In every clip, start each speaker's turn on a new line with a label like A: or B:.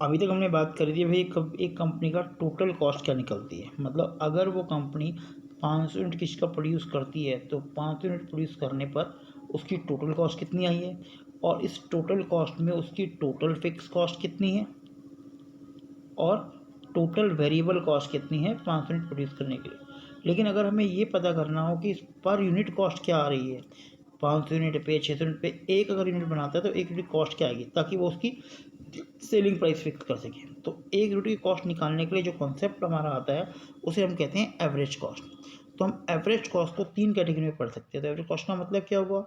A: अभी तक हमने बात करी थी भाई एक कंपनी का टोटल कॉस्ट क्या निकलती है। मतलब अगर वो कंपनी 500 यूनिट किसी का प्रोड्यूस करती है तो 500 यूनिट प्रोड्यूस करने पर उसकी टोटल कॉस्ट कितनी आई है, और इस टोटल कॉस्ट में उसकी टोटल फिक्स कॉस्ट कितनी है और टोटल वेरिएबल कॉस्ट कितनी है 500 यूनिट प्रोड्यूस करने के लिए। लेकिन अगर हमें ये पता करना हो कि पर यूनिट कॉस्ट क्या आ रही है, 500 यूनिट पे, 600 यूनिट पे एक अगर यूनिट बनाता है तो एक यूनिट कॉस्ट क्या आएगी, ताकि वो उसकी सेलिंग प्राइस फिक्स कर सके। तो एक यूनिट की कॉस्ट निकालने के लिए जो कॉन्सेप्ट हमारा आता है उसे हम कहते हैं एवरेज कॉस्ट। तो हम एवरेज कॉस्ट को 3 कैटेगरी में पढ़ सकते हैं। तो एवरेज कॉस्ट का मतलब क्या हुआ,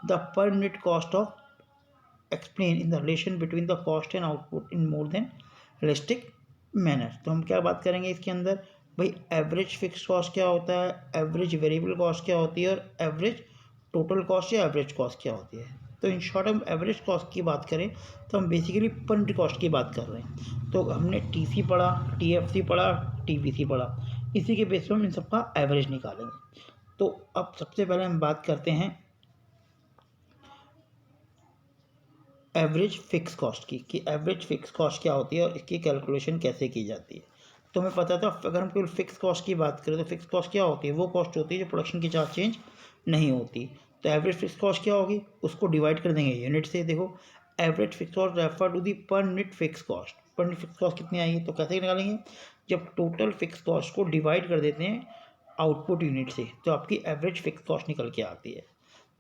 A: the per unit cost of explain in the relation between the cost and output in more than realistic manner. तो हम क्या बात करेंगे इसके अंदर, भाई एवरेज फिक्स कॉस्ट क्या होता है, एवरेज वेरिएबल कॉस्ट क्या होती है, और एवरेज टोटल कॉस्ट या एवरेज कॉस्ट क्या होती है। तो इन शॉर्ट हम एवरेज कॉस्ट की बात करें तो हम बेसिकली पर यूनिट कॉस्ट की बात कर रहे हैं। तो हमने टीसी पढ़ा, टीएफसी पढ़ा, टीपीसी पढ़ा, इसी के बेस पर हम इन सबका एवरेज निकालेंगे। तो अब सबसे पहले हम बात करते हैं एवरेज फिक्स कॉस्ट की, कि एवरेज फिक्स कॉस्ट क्या होती है और इसकी कैलकुलेशन कैसे की जाती है। तो हमें पता था अगर हम केवल फिक्स कॉस्ट की बात करें तो फिक्स कॉस्ट क्या होती है, वो कॉस्ट होती है जो प्रोडक्शन के साथ चेंज नहीं होती। तो एवरेज फिक्स कॉस्ट क्या होगी, उसको डिवाइड कर देंगे यूनिट से। देखो average fix cost refer to the per unit fix cost. Per unit fix cost कितनी आई है, तो कैसे निकालेंगे, जब टोटल फिक्स कॉस्ट को डिवाइड कर देते हैं आउटपुट यूनिट से तो आपकी एवरेज फिक्स कॉस्ट निकल के आती है।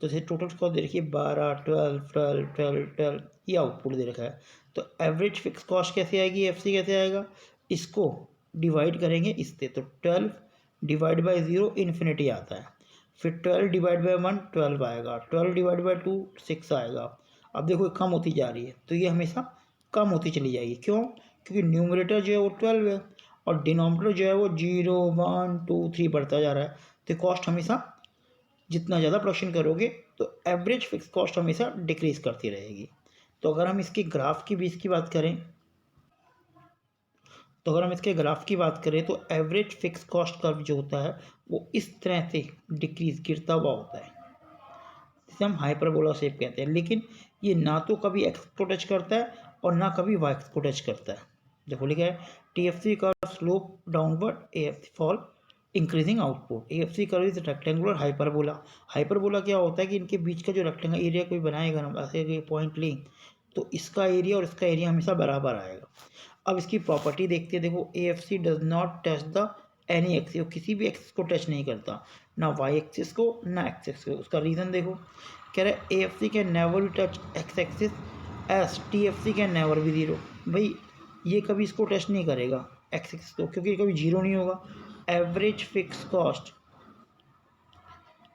A: तो जैसे टोटल कॉस्ट दे रखी है 12, 12, 12, 12, 12, ये आउटपुट दे रखा है। तो एवरेज फिक्स कॉस्ट कैसे आएगी, एफसी कैसे आएगा, इसको डिवाइड करेंगे इससे। तो 12 डिवाइड बाई 0 इन्फिनिटी आता है, फिर 12 डिवाइड बाई 1 12 आएगा, 12 डिवाइड बाई 2 6 आएगा। अब देखो कम होती जा रही है तो ये हमेशा कम होती चली जाएगी। क्यों, क्योंकि न्यूमरेटर जो है वो 12 है और डिनोमिनेटर जो है वो 0, 1, 2, 3 बढ़ता जा रहा है। तो कॉस्ट हमेशा जितना ज़्यादा प्रोडक्शन करोगे तो एवरेज फिक्स कॉस्ट हमेशा डिक्रीज करती रहेगी। तो अगर हम इसकी ग्राफ की भी इसकी बात करें तो अगर हम इसके ग्राफ की बात करें तो एवरेज फिक्स कॉस्ट कर्व जो होता है वो इस तरह से डिक्रीज गिरता हुआ होता है, जिसे हम हाइपरबोला शेप कहते हैं। लेकिन ये ना तो कभी एक्स को टच करता है और ना कभी वाई को टच करता है। देखो लिखा है TFC curve slope downward, AFC fall increasing output. AFC curve is rectangular hyperbola. Hyperbola क्या होता है कि इनके बीच का जो रेक्टेंगल एरिया कोई बनाएगा ना, ऐसे पॉइंट लें तो इसका एरिया और इसका एरिया हमेशा बराबर आएगा। अब इसकी प्रॉपर्टी देखते हैं। देखो AFC does not touch the any axis, किसी भी एक्सिस को टच नहीं करता, ना वाई एक्सिस को ना एक्स एक्सिस को। उसका रीज़न देखो, कह रहा है AFC can never be touch x axis S TFC can never B zero. भाई ये कभी इसको टच नहीं करेगा एक्स एक्सिस को, क्योंकि कभी जीरो नहीं होगा। एवरेज फिक्स कॉस्ट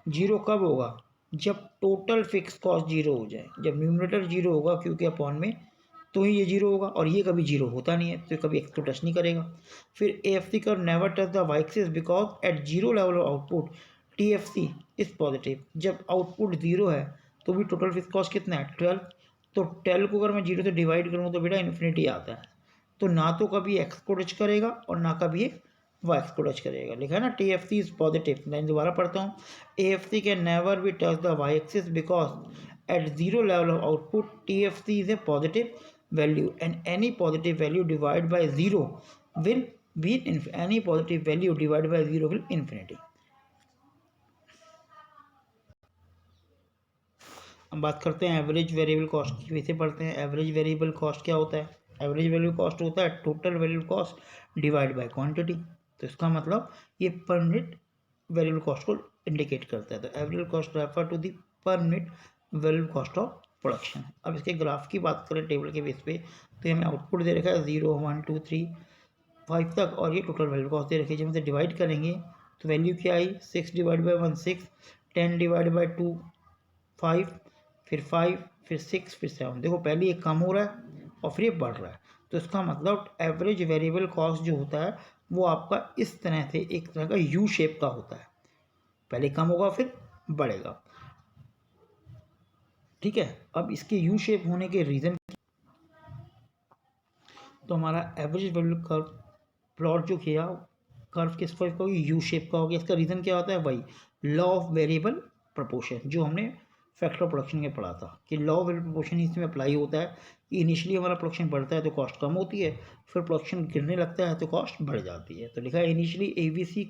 A: जीरो कब होगा, जब टोटल फिक्स कॉस्ट जीरो हो जाए। जब न्यूमरेटर जीरो होगा क्योंकि अपॉन में, तो ही ये जीरो होगा, और ये कभी जीरो होता नहीं है तो कभी एक्स को टच नहीं करेगा। फिर AFC curve never touch the Y axis because at zero level of output TFC is positive. जब आउटपुट जीरो है तो भी टोटल फिक्स कॉस्ट कितना है 12। तो 12 को अगर मैं जीरो से डिवाइड करूँ तो बेटा इन्फिनिटी आता है। तो ना तो कभी एक्स को टच करेगा और ना कभी ये वाई एक्स को टच करेगा। लिखा है ना टीएफसी इज पॉजिटिव। मैं दोबारा पढ़ता हूँ, AFC can never be touch the Y axis because at zero level of output TFC is a positive value and any positive value divided by zero will be any positive value divided by zero will infinity। हम बात करते हैं average variable cost की। वैसे पढ़ते हैं average variable cost क्या होता है। एवरेज वेरिएबल कॉस्ट होता है total variable cost divide by quantity. तो इसका मतलब ये पर यूनिट वेरिएबल कॉस्ट को इंडिकेट करता है। तो average cost refer to the per unit variable cost of production. अब इसके ग्राफ की बात करें टेबल के बेस पे तो हमें आउटपुट दे रखा है 0, 1, 2, 3, 5 तक, और ये टोटल वैल्यू कॉस्ट दे रखी है। जब हम इसे डिवाइड करेंगे तो वैल्यू क्या आई, 6 डिवाइड बाई 1 6, 10 डिवाइड बाई 2 5, फिर 5, फिर 6, फिर 7। देखो पहले ये कम हो रहा है और फिर ये बढ़ रहा है। तो इसका मतलब एवरेज वेरिएबल कॉस्ट जो होता है वो आपका इस तरह से एक तरह का यू शेप का होता है, पहले कम होगा फिर बढ़ेगा। ठीक है, अब इसके यू शेप होने के रीज़न, तो हमारा एवरेज वैल्यू कर्व प्लॉट जो किया कर्व किस टाइप का यू शेप का हो गया। इसका रीज़न क्या होता है, वही लॉ ऑफ वेरिएबल प्रोपोर्शन जो हमने फैक्टर प्रोडक्शन के पढ़ा था कि लॉ ऑफ प्रोपोर्शन इसमें अप्लाई होता है कि इनिशियली हमारा प्रोडक्शन बढ़ता है तो कॉस्ट कम होती है, फिर प्रोडक्शन गिरने लगता है तो कॉस्ट बढ़ जाती है। तो लिखा है इनिशियली एबीसी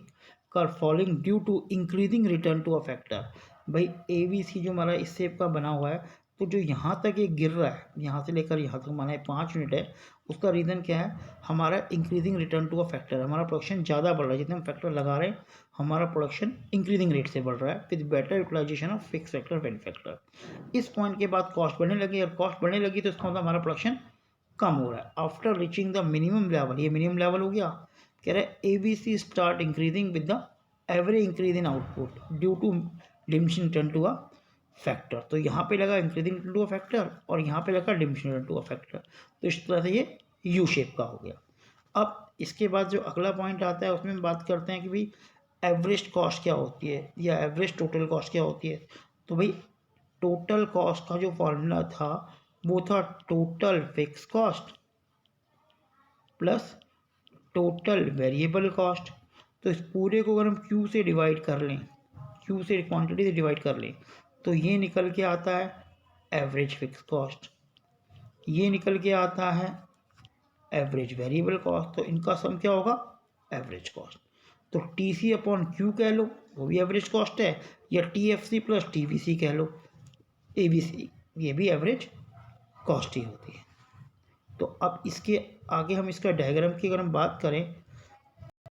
A: का falling due to increasing return to a factor. भाई एबीसी जो हमारा इस शेप का बना हुआ है, तो जो यहाँ तक ये गिर रहा है, यहाँ से लेकर यहाँ तक माना है 5 यूनिट है, उसका रीज़न क्या है, हमारा increasing return to a factor, हमारा प्रोडक्शन ज़्यादा बढ़ रहा है, जितने हम फैक्टर लगा रहे हैं हमारा प्रोडक्शन इंक्रीजिंग रेट से बढ़ रहा है with better utilization of fix factor when factor. इस पॉइंट के बाद कॉस्ट बढ़ने लगी, और कॉस्ट बढ़ने लगी तो इसका मतलब हमारा प्रोडक्शन कम हो रहा है। After reaching the minimum level, ये मिनिमम लेवल हो गया, कह रहे हैं A B C start increasing with the average increase in output due to diminishing return to a factor. तो यहाँ पे लगा increasing return to a factor और यहाँ पे लगा diminishing return to a factor. तो इस तरह से ये यू शेप का हो गया। अब इसके बाद जो अगला पॉइंट आता है उसमें हम बात करते हैं कि भाई एवरेज कॉस्ट क्या होती है या एवरेज टोटल कॉस्ट क्या होती है। तो भाई टोटल कॉस्ट का जो फॉर्मूला था वो था total fix cost plus total variable cost. तो इस पूरे को अगर हम क्यू से डिवाइड कर लें, क्यू से क्वांटिटी से डिवाइड कर लें, तो ये निकल के आता है एवरेज फिक्स कॉस्ट, ये निकल के आता है एवरेज वेरिएबल कॉस्ट। तो इनका सम क्या होगा, एवरेज कॉस्ट। तो टी सी अपॉन क्यू कह लो, वो भी एवरेज कॉस्ट है, या T F C plus T V C कह लो, ए बी सी, ये भी एवरेज कॉस्ट ही होती है। तो अब इसके आगे हम इसका डायग्राम की अगर हम बात करें